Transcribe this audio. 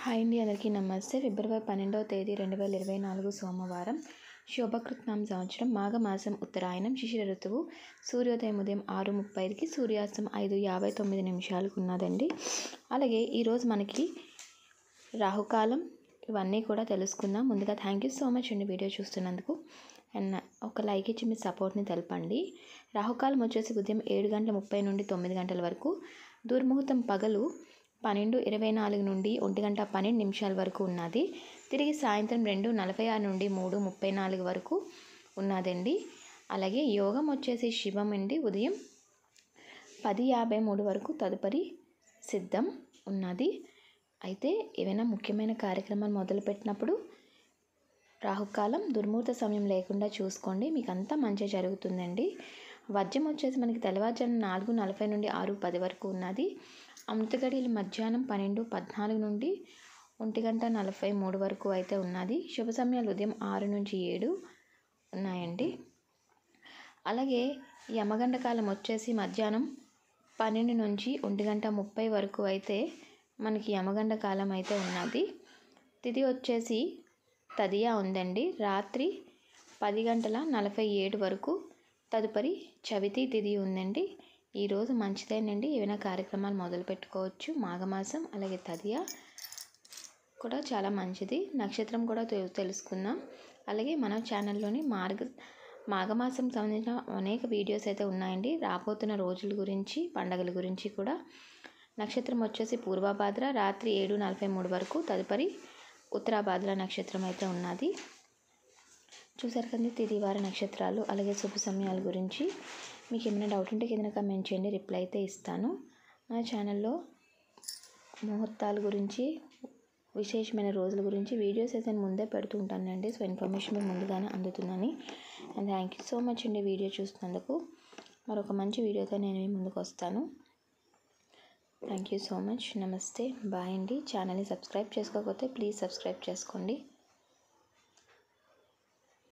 Hi అండి, అందరికీ నమస్తే. ఫిబ్రవరి 12వ తేదీ 2024 సోమవారం. శోభకృత్నామ సంవత్సరం మాఘమాసం ఉత్తరాయణం శిశిర ఋతువు. సూర్యోదయం ఉదయం 6:35కి, సూర్యాస్తం 5:59 ఉన్నదండి. అలాగే ఈరోజు మనకి రాహుకాలం ఇవన్నీ కూడా తెలుసుకుందాం. ముందుగా థ్యాంక్ యూ సో మచ్ అండి వీడియో చూస్తున్నందుకు. అండ్ ఒక లైక్ ఇచ్చి మీ సపోర్ట్ని తెలపండి. రాహుకాలం వచ్చేసి ఉదయం 7:30 నుండి 9 వరకు. దుర్ముహూర్తం పగలు 12:24 నుండి 1:12 వరకు ఉన్నది. తిరిగి సాయంత్రం 2:46 నుండి 3:34 వరకు ఉన్నదండి. అలాగే యోగం వచ్చేసి శివం అండి, ఉదయం 10:53 వరకు. తదుపరి సిద్ధం ఉన్నది. అయితే ఏవైనా ముఖ్యమైన కార్యక్రమాలు మొదలుపెట్టినప్పుడు రాహుకాలం దుర్ముహూర్త సమయం లేకుండా చూసుకోండి, మీకు అంతా మంచి జరుగుతుందండి. వర్జం వచ్చేసి మనకి తెల్లవారుజామున 4:40 నుండి 6:10 వరకు ఉన్నది. అమృత గడియలు మధ్యాహ్నం 12:14 నుండి 1:43 వరకు అయితే ఉన్నది. శుభ సమయాలు ఉదయం 6 నుంచి 7 ఉన్నాయండి. అలాగే యమగండ కాలం వచ్చేసి మధ్యాహ్నం 12 నుంచి 1:30 వరకు అయితే మనకి యమగండ కాలం అయితే ఉన్నది. తిథి వచ్చేసి తదియా ఉందండి, రాత్రి 10:47 వరకు. తదుపరి చవితి తిథి ఉందండి. ఈరోజు మంచిదేనండి, ఏవైనా కార్యక్రమాలు మొదలు పెట్టుకోవచ్చు. మాఘమాసం అలాగే తదియా కూడా చాలా మంచిది. నక్షత్రం కూడా తెలుసుకుందాం. అలాగే మన ఛానల్లోని మాఘమాసం సంబంధించిన అనేక వీడియోస్ అయితే ఉన్నాయండి. రాబోతున్న రోజుల గురించి, పండగల గురించి కూడా. నక్షత్రం వచ్చేసి పూర్వభాద్ర, రాత్రి 7:43 వరకు. తదుపరి ఉత్తరాభాద్ర నక్షత్రం అయితే ఉన్నది. చూసారు కదండి తిథి వార నక్షత్రాలు అలాగే శుభ సమయాల గురించి. మీకు ఏమైనా డౌట్ ఉంటే కింద కమెంట్ చేయండి, రిప్లై అయితే ఇస్తాను. మన ఛానల్లో ముహూర్తాల గురించి, విశేషమైన రోజుల గురించి వీడియోస్ అయితే నేను ముందే పెడుతూ ఉంటానండి. సో ఇన్ఫర్మేషన్ మీకు ముందుగానే అందుతుందని. And thank you so much అండి వీడియో చూస్తున్నందుకు. మరొక మంచి వీడియోతో నేను మీ ముందుకు వస్తాను. Thank you so much. నమస్తే, బాయ్ అండి. ఛానల్ని సబ్స్క్రైబ్ చేసుకోకపోతే ప్లీజ్ సబ్స్క్రైబ్ చేసుకోండి.